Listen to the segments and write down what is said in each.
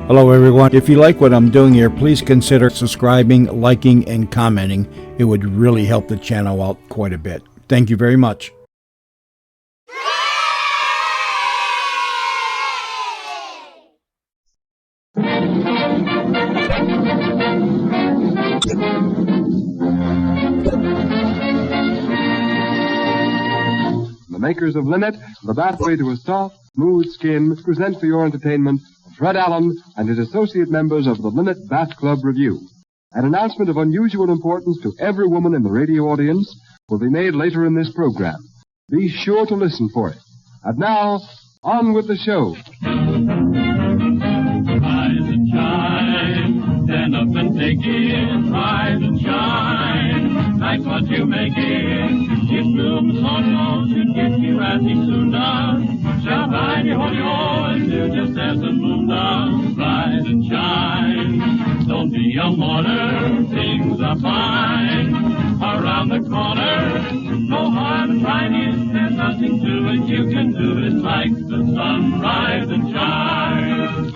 Hello everyone. If you like what I'm doing here, please consider subscribing, liking, and commenting. It would really help the channel out quite a bit. Thank you very much. The makers of Linit, the pathway to a soft, smooth skin, present for your entertainment Fred Allen and his associate members of the Linit Bathclub Review. An announcement of unusual importance to every woman in the radio audience will be made later in this program. Be sure to listen for it. And now, on with the show. Rise and shine, stand up and take it. Rise and shine, like what you make it. If Bloom's hot should get you as he soon does, shall hide your holy and do just as the moon does. Rise and shine, don't be a mourner, things are fine. Around the corner, no harm in trying it, there's nothing to it, you can do it like the sun. Rise and shine.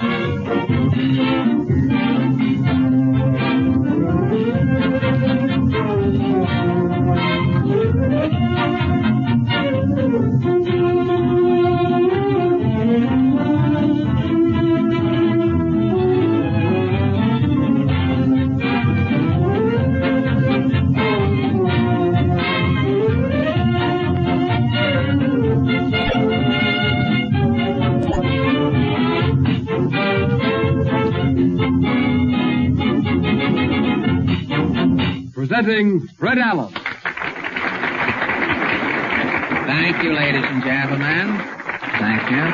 Presenting Fred Allen. Thank you, ladies and gentlemen. Thank you.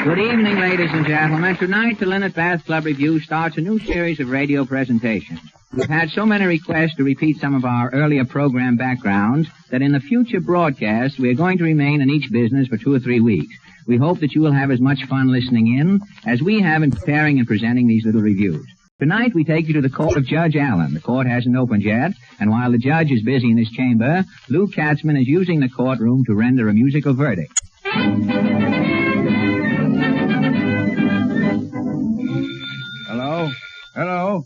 Good evening, ladies and gentlemen. Tonight, the Linit Bathclub Review starts a new series of radio presentations. We've had so many requests to repeat some of our earlier program backgrounds that in the future broadcasts, we are going to remain in each business for 2 or 3 weeks. We hope that you will have as much fun listening in as we have in preparing and presenting these little reviews. Tonight, we take you to the court of Judge Allen. The court hasn't opened yet, and while the judge is busy in his chamber, Lou Katzman is using the courtroom to render a musical verdict. Hello? Hello?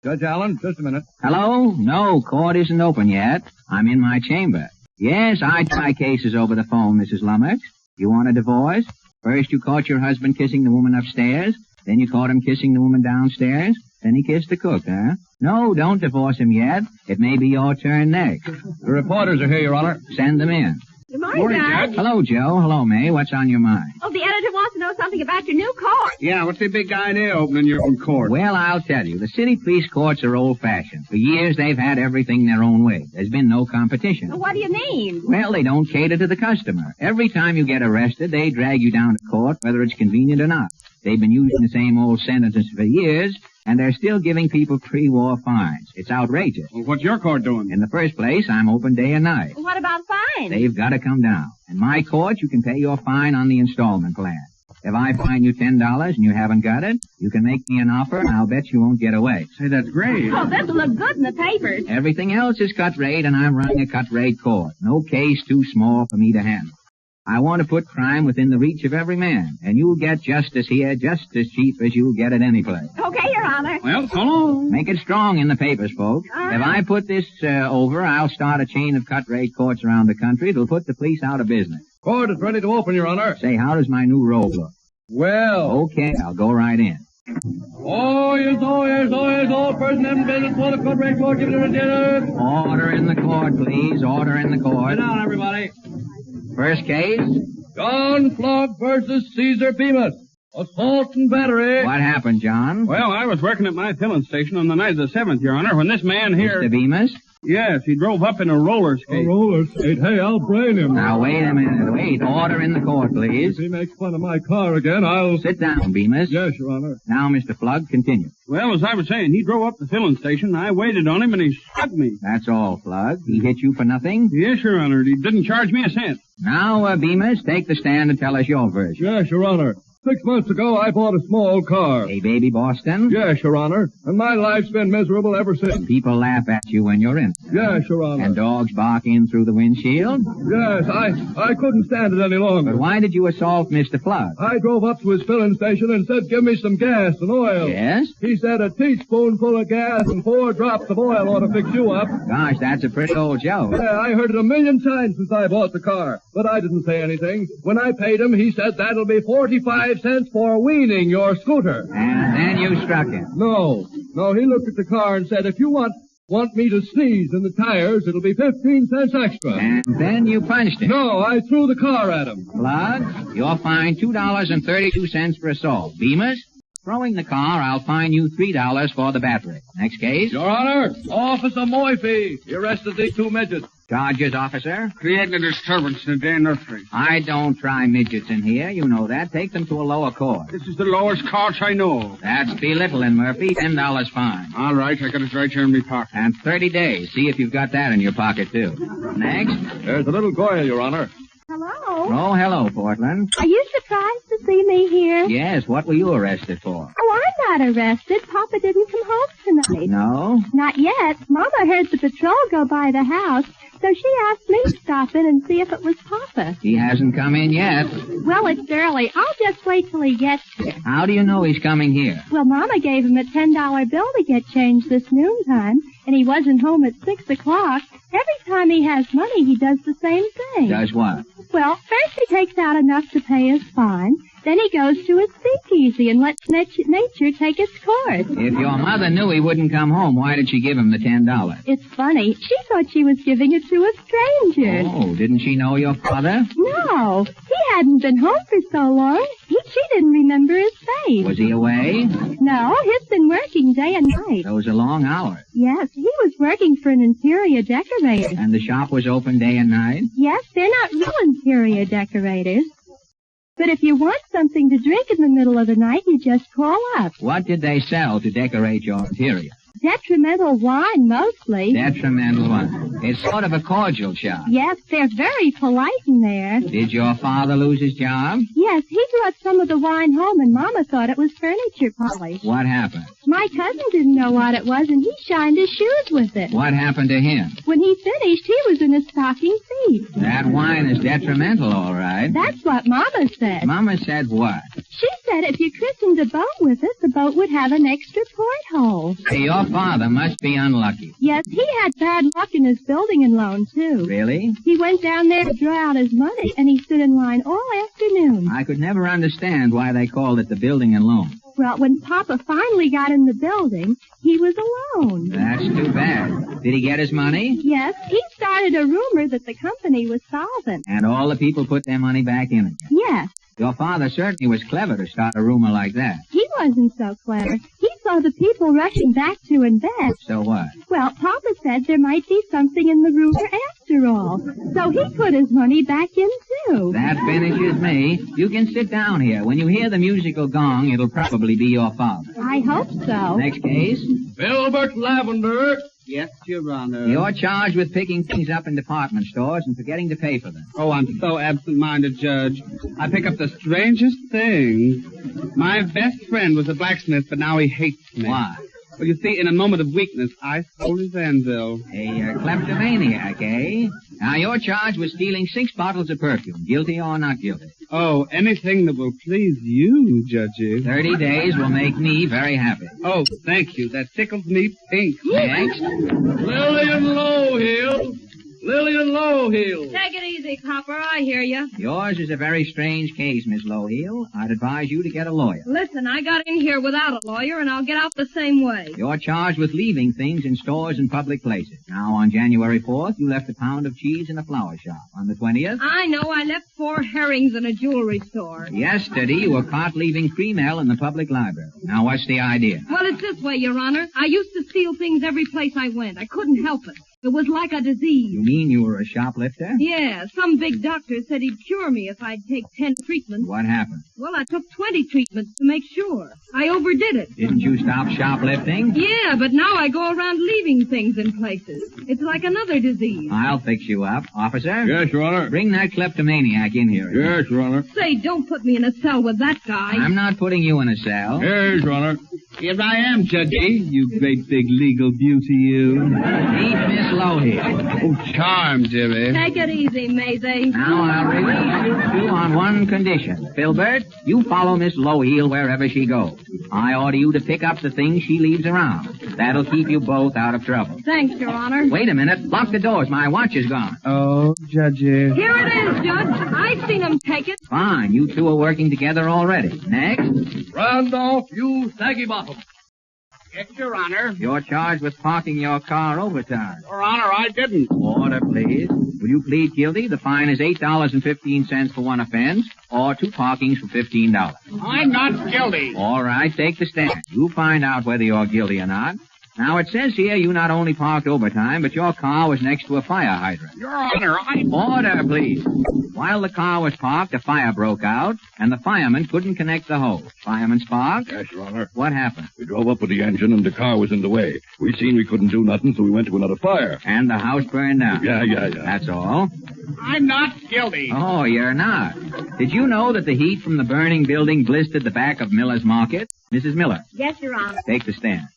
Judge Allen, just a minute. Hello? No, court isn't open yet. I'm in my chamber. Yes, I try cases over the phone, Mrs. Lummox. You want a divorce? First you caught your husband kissing the woman upstairs, then you caught him kissing the woman downstairs, then he kissed the cook, huh? No, don't divorce him yet. It may be your turn next. The reporters are here, Your Honor. Send them in. Good morning, Judge. Hello, Joe. Hello, May. What's on your mind? Oh, the editor wants to know something about your new court. Yeah, what's the big idea opening your own court? Well, I'll tell you. The city police courts are old-fashioned. For years, they've had everything their own way. There's been no competition. Well, what do you mean? Well, they don't cater to the customer. Every time you get arrested, they drag you down to court, whether it's convenient or not. They've been using the same old sentences for years, and they're still giving people pre-war fines. It's outrageous. Well, what's your court doing? In the first place, I'm open day and night. Well, what about fines? They've got to come down. In my court, you can pay your fine on the installment plan. If I fine you $10 and you haven't got it, you can make me an offer, and I'll bet you won't get away. Say, that's great. Oh, this'll look good in the papers. Everything else is cut rate, and I'm running a cut rate court. No case too small for me to handle. I want to put crime within the reach of every man, and you'll get justice here just as cheap as you'll get it any place. Okay, Your Honor. Well, so long. Make it strong in the papers, folks. All right. If I put this over, I'll start a chain of cut-rate courts around the country. It'll put the police out of business. Court is ready to open, Your Honor. Say, how does my new robe look? Well. Okay, I'll go right in. Oh, yes, all person having business for the court rate court, give it a dinner. Order in the court, please. Order in the court. Sit down, everybody. First case? John Flogg versus Caesar Bemis. Assault and battery. What happened, John? Well, I was working at my filling station on the night of the 7th, Your Honor, when this man here... Mr. Bemis? Yes, he drove up in a roller skate. A roller skate. Hey, I'll brain him. Now, wait a minute. Wait. Order in the court, please. If he makes fun of my car again, I'll... Sit down, Bemis. Yes, Your Honor. Now, Mr. Flugg, continue. Well, as I was saying, he drove up the filling station, I waited on him, and he struck me. That's all, Flugg. He hit you for nothing? Yes, Your Honor, he didn't charge me a cent. Now, Bemis, take the stand and tell us your version. Yes, Your Honor. 6 months ago, I bought a small car. Hey, baby Boston? Yes, Your Honor. And my life's been miserable ever since. People laugh at you when you're in it. Yes, Your Honor. And dogs bark in through the windshield? Yes, I couldn't stand it any longer. But why did you assault Mr. Flood? I drove up to his filling station and said, give me some gas and oil. Yes? He said a teaspoonful of gas and 4 drops of oil ought to fix you up. Gosh, that's a pretty old joke. Yeah, I heard it a million times since I bought the car, but I didn't say anything. When I paid him, he said that'll be 45 cents for weaning your scooter. And then you struck him. No, he looked at the car and said, if you want me to sneeze in the tires, it'll be 15 cents extra. And then you punched him. No, I threw the car at him. Flood, you're fined $2.32 for assault. Bemis, throwing the car, I'll fine you $3 for the battery. Next case. Your Honor, Officer Morphy, he arrested these 2 midgets. Charges, officer. Creating a disturbance in the day nursery. I don't try midgets in here. You know that. Take them to a lower court. This is the lowest court I know. That's belittling, Murphy. $10 fine. All right, I got it right here in my pocket. And 30 days. See if you've got that in your pocket, too. Next. There's a little girl, Your Honor. Hello. Oh, hello, Portland. Are you surprised to see me here? Yes, what were you arrested for? Oh, I'm not arrested. Papa didn't come home tonight. No? Not yet. Mama heard the patrol go by the house, so she asked me to stop in and see if it was Papa. He hasn't come in yet. Well, it's early. I'll just wait till he gets here. How do you know he's coming here? Well, Mama gave him a $10 bill to get changed this noontime, and he wasn't home at 6 o'clock. Every time he has money, he does the same thing. Does what? Well, first he takes out enough to pay his fine. Then he goes to his speakeasy and lets nature take its course. If your mother knew he wouldn't come home, why did she give him the $10? It's funny. She thought she was giving it to a stranger. Oh, didn't she know your father? No, he hadn't been home for so long. She didn't remember his face. Was he away? No, he's been working day and night. Those are long hours. Yes, he was working for an interior decorator. And the shop was open day and night? Yes, they're not real interior decorators. But if you want something to drink in the middle of the night, you just call up. What did they sell to decorate your interior? Detrimental wine, mostly. Detrimental wine. It's sort of a cordial shop. Yes, they're very polite in there. Did your father lose his job? Yes, he brought some of the wine home, and Mama thought it was furniture polish. What happened? My cousin didn't know what it was, and he shined his shoes with it. What happened to him? When he finished, he was in his stocking feet. That wine is detrimental, all right. That's what Mama said. Mama said what? She said if you christened a boat with it, the boat would have an extra porthole. Hey, your father must be unlucky. Yes, he had bad luck in his building and loan, too. Really? He went down there to draw out his money, and he stood in line all afternoon. I could never understand why they called it the building and loan. Well, when Papa finally got in the building, he was alone. That's too bad. Did he get his money? Yes, he started a rumor that the company was solvent. And all the people put their money back in again? Yes. Your father certainly was clever to start a rumor like that. He wasn't so clever. He saw the people rushing back to invest. So what? Well, Papa said there might be something in the rumor after all. So he put his money back in, too. That finishes me. You can sit down here. When you hear the musical gong, it'll probably be your father. I hope so. Next case. Filbert Lavender. Yes, Your Honor. You're charged with picking things up in department stores and forgetting to pay for them. Oh, I'm so absent-minded, Judge. I pick up the strangest things. My best friend was a blacksmith, but now he hates me. Why? Well, you see, in a moment of weakness, I stole his anvil. A kleptomaniac, eh? Now, you're charged with stealing 6 bottles of perfume. Guilty or not guilty? Oh, anything that will please you, Judgy. 30 days will make me very happy. Oh, thank you. That tickles me pink. Next. Lillian Lowhill. Lillian Lowhill. Take it easy, Copper. I hear you. Yours is a very strange case, Miss Lowhill. I'd advise you to get a lawyer. Listen, I got in here without a lawyer, and I'll get out the same way. You're charged with leaving things in stores and public places. Now, on January 4th, you left a pound of cheese in a flower shop. On the 20th? I know. I left 4 herrings in a jewelry store. Yesterday, you were caught leaving cream ale in the public library. Now, what's the idea? Well, it's this way, Your Honor. I used to steal things every place I went. I couldn't help it. It was like a disease. You mean you were a shoplifter? Yeah, some big doctor said he'd cure me if I'd take 10 treatments. What happened? Well, I took 20 treatments to make sure. I overdid it. Didn't you stop shoplifting? Yeah, but now I go around leaving things in places. It's like another disease. I'll fix you up. Officer? Yes, Your Honor. Bring that kleptomaniac in here. Yes, Your Honor. Say, don't put me in a cell with that guy. I'm not putting you in a cell. Yes, Your Honor. Here I am, Judgy, you great big legal beauty, you. Meet Miss Lohill. Oh, charm, dearie. Take it easy, Maisie. Now I'll release you two on one condition. Filbert, you follow Miss Lohill wherever she goes. I order you to pick up the things she leaves around. That'll keep you both out of trouble. Thanks, Your Honor. Wait a minute. Lock the doors. My watch is gone. Oh, Judgy. Here it is, Judge. I've seen him take it. Fine. You two are working together already. Next. Randolph, you saggy bottom. Yes, Your Honor. You're charged with parking your car overtime. Your Honor, I didn't. Order, please. Will you plead guilty? The fine is $8.15 for one offense, or 2 parkings for $15. I'm not guilty. All right, take the stand. You find out whether you're guilty or not. Now, it says here you not only parked overtime, but your car was next to a fire hydrant. Your Honor, Order, please. While the car was parked, a fire broke out, and the fireman couldn't connect the hose. Fireman Sparks? Yes, Your Honor. What happened? We drove up with the engine and the car was in the way. We seen we couldn't do nothing, so we went to another fire. And the house burned down. Yeah. That's all. I'm not guilty. Oh, you're not. Did you know that the heat from the burning building blistered the back of Miller's Market? Mrs. Miller, Yes, Your Honor. take the stand.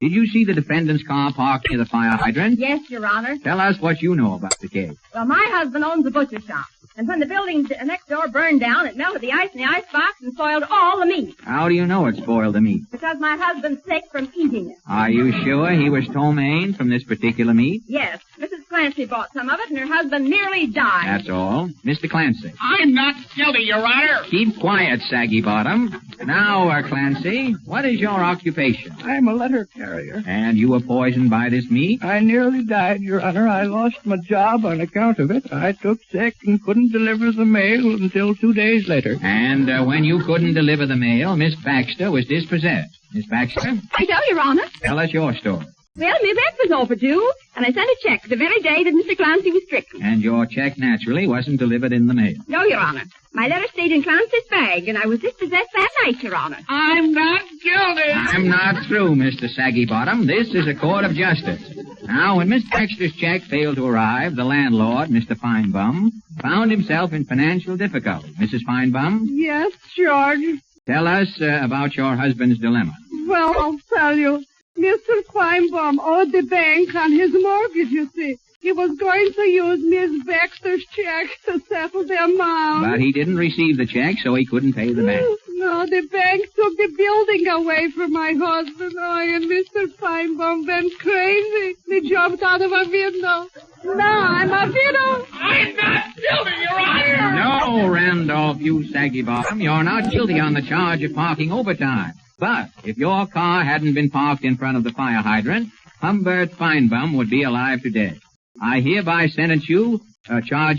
Did you see the defendant's car parked near the fire hydrant? Yes, Your Honor. Tell us what you know about the case. Well, my husband owns a butcher shop. And when the building next door burned down, it melted the ice in the icebox and spoiled all the meat. How do you know it spoiled the meat? Because my husband's sick from eating it. Are you sure he was ptomaine from this particular meat? Yes, Mrs. Clancy bought some of it, and her husband nearly died. That's all. Mr. Clancy. I'm not guilty, Your Honor. Keep quiet, Saggy Bottom. Now, Clancy, what is your occupation? I'm a letter carrier. And you were poisoned by this meat? I nearly died, Your Honor. I lost my job on account of it. I took sick and couldn't deliver the mail until 2 days later. And when you couldn't deliver the mail, Miss Baxter was dispossessed. Miss Baxter, I tell you, Your Honor. tell us your story. Well, my rent was overdue, and I sent a check the very day that Mr. Clancy was stricken. And your check, naturally, wasn't delivered in the mail. No, Your Honor. My letter stayed in Clancy's bag, and I was dispossessed that night, Your Honor. I'm not guilty. I'm not through, Mr. Saggy Bottom. This is a court of justice. Now, when Miss Baxter's check failed to arrive, the landlord, Mr. Feinbaum, found himself in financial difficulty. Mrs. Feinbaum, Yes, George. tell us about your husband's dilemma. Well, I'll tell you. Mr. Feinbaum owed the bank on his mortgage, you see. He was going to use Miss Baxter's check to settle the amount. But he didn't receive the check, so he couldn't pay the bank. No, the bank took the building away from my husband. Oh, and Mr. Feinbaum went crazy. He jumped out of a window. Now I'm a widow. I'm not guilty, Your Honor. No, Randolph, you Saggy Bottom. You're not guilty on the charge of parking overtime. But if your car hadn't been parked in front of the fire hydrant, Humbert Feinbaum would be alive today. I hereby charge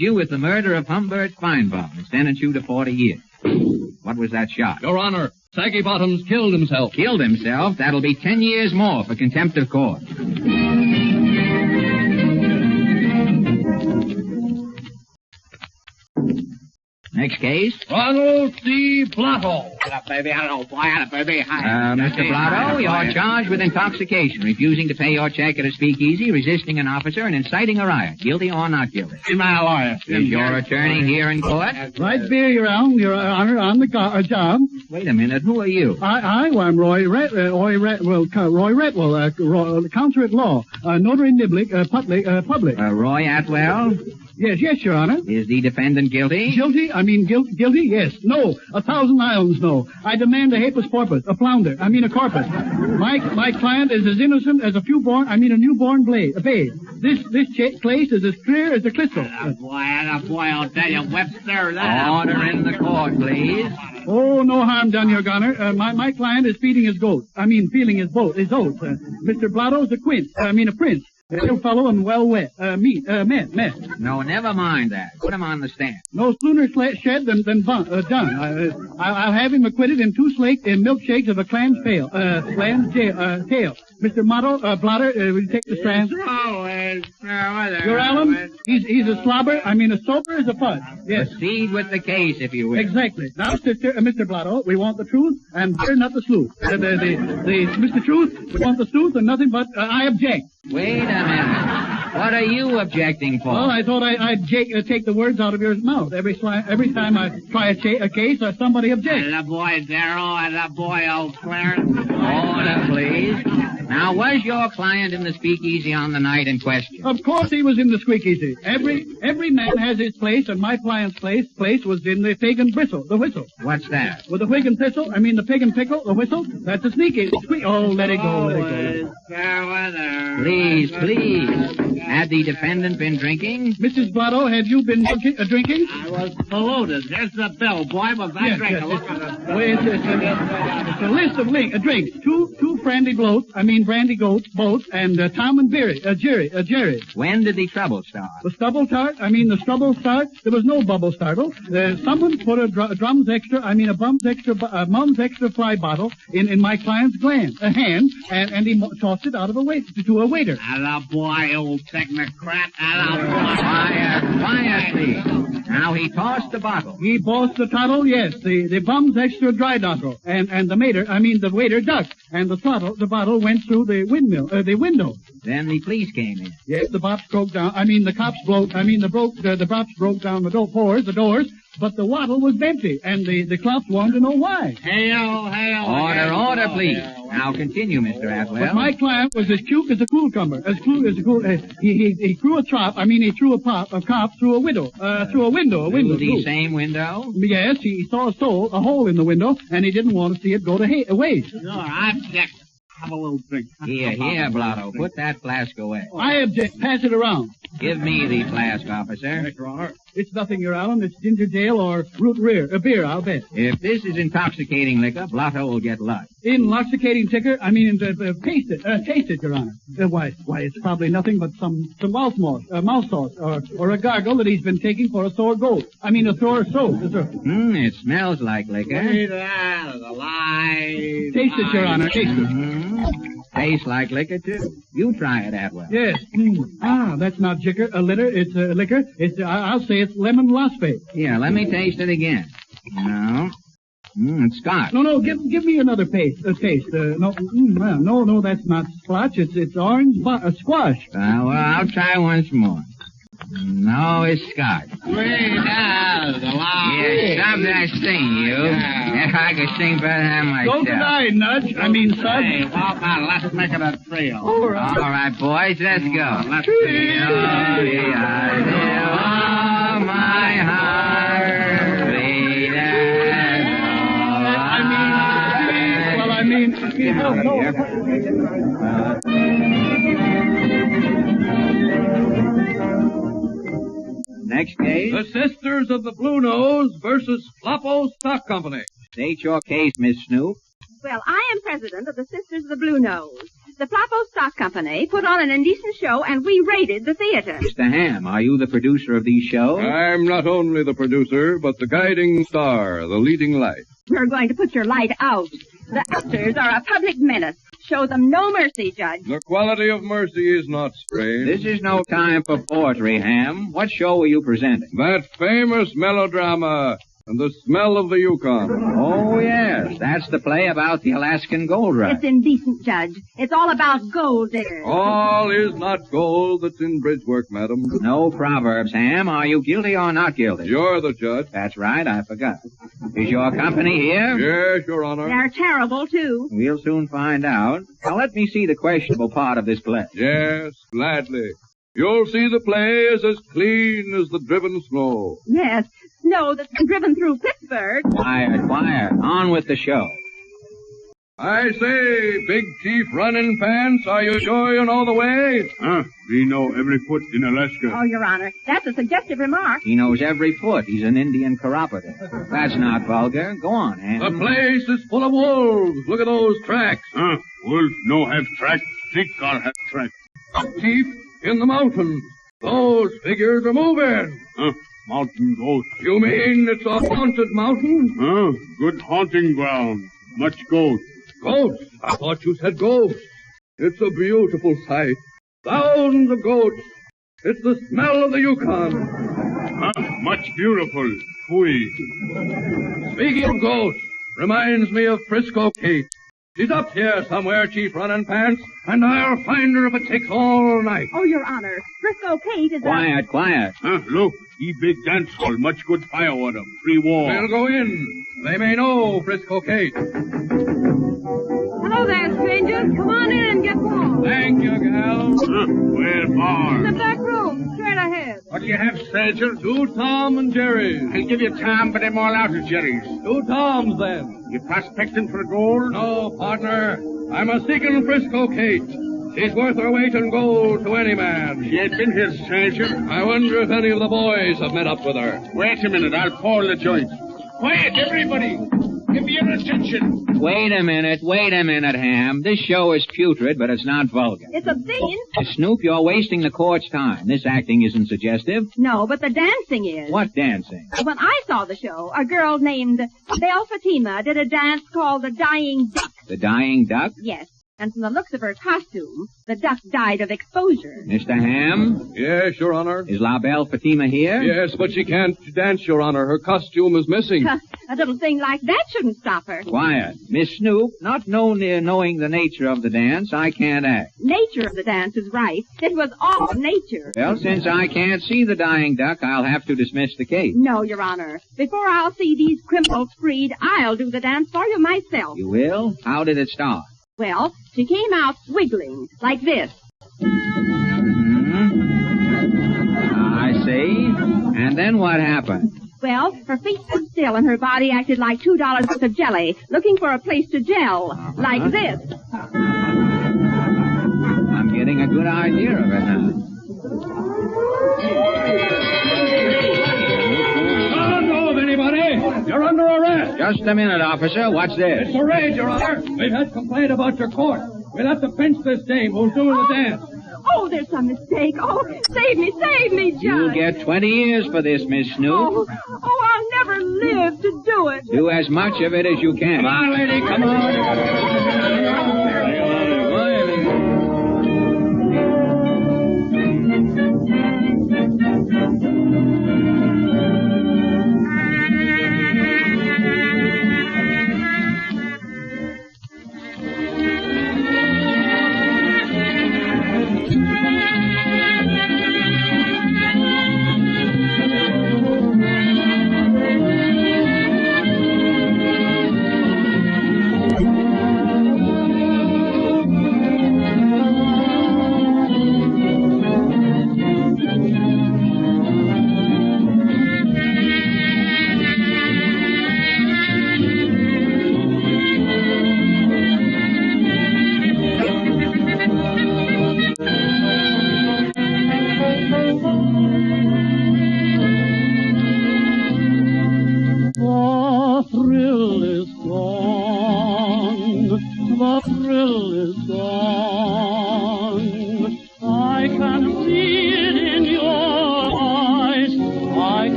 you with the murder of Humbert Feinbaum and sentence you to 40 years. What was that shot? Your Honor, Saggy Bottoms killed himself. Killed himself? That'll be 10 years more for contempt of court. Next case. Ronald C. Blotto. Baby, I don't know why, baby. Mr. Blotto, you're charged with intoxication, refusing to pay your check at a speakeasy, resisting an officer, and inciting a riot. Guilty or not guilty? Is my lawyer. Is your attorney here in court? Right there, Your Honor, on the job. Wait a minute. Who are you? I'm Roy Retwell, counselor at law, notary niblick, public. Roy Atwell? Yes, Your Honor. Is the defendant guilty? Guilty? Guilty? Yes. No. 1,000 islands, no. I demand a habeas corpus, a corpus. My client is as innocent as a newborn babe. This case is as clear as a crystal. Boy, I'll tell you, Webster, that. Order in the court, please. Oh, no harm done, Your Honor. My client is feeding his goat. Feeling his oats. Mr. Blotto's a prince. A little fellow and well met. No, never mind that. Put him on the stand. No sooner shed than done. I'll have him acquitted in 2 slaked milkshakes of a clam's tail. Mr. Blotter, will you take the stand? Throw it. Your Allen, he's a slobber. I mean, a sober as a fudge. Yes. Proceed with the case, if you will. Exactly. Now, Mr. Blotto, we want the truth and not the sleuth. Mr. Truth, we want the truth and nothing but I object. Wait a minute. What are you objecting for? Well, I thought I'd take the words out of your mouth. Every time I try a case, somebody objects. The boy Darrow and the boy old Clarence. Order, please. Now, was your client in the speakeasy on the night in question? Of course he was in the squeakeasy. Every man has his place, and my client's place was in the pig and bristle, the whistle. What's that? With the pig and thistle, I mean the pig and pickle, the whistle, that's a sneaky. Oh, let it go. Fair weather. Please. Had the defendant been drinking? Mrs. Blotto, have you been drinking? I was polluted. There's the bill, boy. Was I drinking? Look at it. It's a list of drinks. Two brandy goats, and Tom and Jerry. When did the trouble start? The stubble start? There was no bubble startle. Someone put a mum's extra fly bottle in my client's hand, and he tossed it out of to a waiter. Hello, boy, old technocrat. Quiet, please. Now, he tossed the bottle. He tossed the tottle, yes. The bum's extra dry bottle. And the waiter ducked. And the bottle went through the window. Then the police came in. Yes, the cops broke down the doors, but the wattle was empty, and the cops wanted to know why. Hail. Order, please. Now continue, Mr. Atwell. But my client was as cute as a cucumber. He threw a cop through a window. Through the same window? Yes, he saw a hole in the window, and he didn't want to see it go to waste. Sure, I object. Have a little drink. Here, Blotto. Put that flask away. I object. Pass it around. Give me the flask, officer. It's nothing, Your Allen. It's ginger ale or root beer, I'll bet. If this is intoxicating liquor, Blotto will get luck. Intoxicating ticker? Taste it, Your Honor. Why, it's probably nothing but some mouth sauce, or a gargle that he's been taking for a sore goat. A sore throat. It smells like liquor. That is a lie. Taste it, Your Honor. Taste it. Tastes like liquor, too. You try it, Atwell. Yes. That's not liquor. It's liquor. I'll say it's lemon phosphate. Here, let me taste it again. No. It's scotch. No, give me another taste. No, that's not scotch. It's orange squash. I'll try once more. No, it's scotch. Wait, that's a lie. Yeah, stop that sing, you. If I could sing better than myself. Don't deny, Nudge. Son. Hey, walk on. Let's make it a trio. All right, boys, let's go. Let's see. My heart beat Next case. The Sisters of the Blue Nose versus Floppo Stock Company. State your case, Miss Snoop. Well, I am president of the Sisters of the Blue Nose. The Floppo Stock Company put on an indecent show, and we raided the theater. Mr. Ham, are you the producer of these shows? I'm not only the producer, but the guiding star, the leading light. We're going to put your light out. The actors are a public menace. Show them no mercy, Judge. The quality of mercy is not strange. This is no time for poetry, Ham. What show were you presenting? That famous melodrama, And the smell of the Yukon. Oh, yes. That's the play about the Alaskan gold rush. It's indecent, Judge. It's all about gold diggers. All is not gold that's in bridge work, madam. No proverbs, Ham. Are you guilty or not guilty? You're the judge. That's right. I forgot. Is your company here? Yes, Your Honor. They're terrible, too. We'll soon find out. Now, let me see the questionable part of this play. Yes, gladly. You'll see the play is as clean as the driven snow. Yes, snow that's been driven through Pittsburgh. Quiet, quiet. On with the show. I say, Big Chief Running Pants, are you sure you know the way? We know every foot in Alaska. Oh, Your Honor, that's a suggestive remark. He knows every foot. He's an Indian chiropodist. That's not vulgar. Go on, Ham. The place is full of wolves. Look at those tracks. Wolf no have track. Stick-car have track. Chief, in the mountains. Those figures are moving. Mountain ghost. You mean it's a haunted mountain? Good haunting ground. Much ghost. Ghosts? I thought you said ghosts. It's a beautiful sight. Thousands of goats. It's the smell of the Yukon. Much beautiful. Fui. Speaking of goats, reminds me of Frisco Kate. She's up here somewhere, Chief Running Pants, and I'll find her if it takes all night. Oh, Your Honor, Frisco Kate is Quiet, quiet. Look, he big dance hall. Much good firewater. Free war. We'll go in. They may know Frisco Kate. Hello there, strangers. Come on in and get warm. Thank you, gal. Where far? The back room, straight ahead. What do you have, stranger? 2 Tom and Jerry's. I'll give you Tom, but I'm all out of Jerry's. 2 Toms, then. You prospecting for gold? No, partner. I'm a seeking Frisco Kate. She's worth her weight in gold to any man. She ain't been here, stranger. I wonder if any of the boys have met up with her. Wait a minute. I'll call the joint. Quiet, everybody. Give me your attention. Wait a minute, Ham. This show is putrid, but it's not vulgar. It's obscene. Snoop, you're wasting the court's time. This acting isn't suggestive. No, but the dancing is. What dancing? When I saw the show, a girl named Belle Fatima did a dance called the Dying Duck. The Dying Duck? Yes. And from the looks of her costume, the duck died of exposure. Mr. Ham? Yes, Your Honor. Is La Belle Fatima here? Yes, but she can't dance, Your Honor. Her costume is missing. A little thing like that shouldn't stop her. Quiet. Miss Snoop, not knowing the nature of the dance, I can't act. Nature of the dance is right. It was all nature. Well, since I can't see the dying duck, I'll have to dismiss the case. No, Your Honor. Before I'll see these criminals freed, I'll do the dance for you myself. You will? How did it start? Well, she came out wiggling, like this. I see. And then what happened? Well, her feet stood still and her body acted like $2 worth of jelly, looking for a place to gel, like this. I'm getting a good idea of it now. Anybody? You're under arrest. Just a minute, officer. What's this? It's a raid, Your Honor. We've had complaint about your court. We'll have to pinch this dame who's doing the dance. Oh, there's some mistake. Oh, save me, Judge. You'll get 20 years for this, Miss Snoop. Oh, I'll never live to do it. Do as much of it as you can. Come on, lady, come on.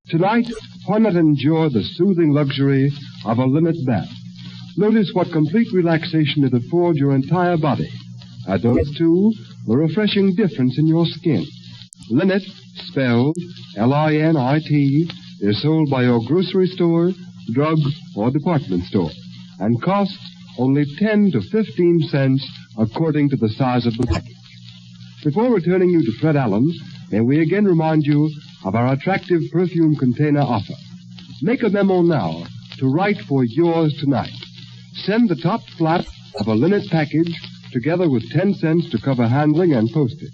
Tonight, why not enjoy the soothing luxury of a Linit bath? Notice what complete relaxation it affords your entire body. Add those to the refreshing difference in your skin. Linit, spelled Linit, is sold by your grocery store, drug, or department store. and costs only 10 to 15 cents according to the size of the package. Before returning you to Fred Allen, may we again remind you of our attractive perfume container offer. Make a memo now to write for yours tonight. Send the top flap of a Linit package together with 10 cents to cover handling and postage.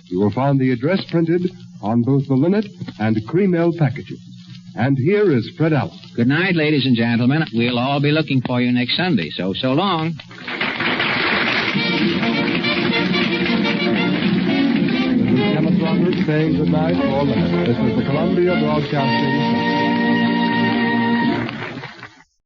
You will find the address printed on both the Linit and Cream-Ale packages. And here is Fred Allen. Good night, ladies and gentlemen. We'll all be looking for you next Sunday, so long. This is Kenneth Roberts saying good night for Linit. This is the Columbia Broadcasting System.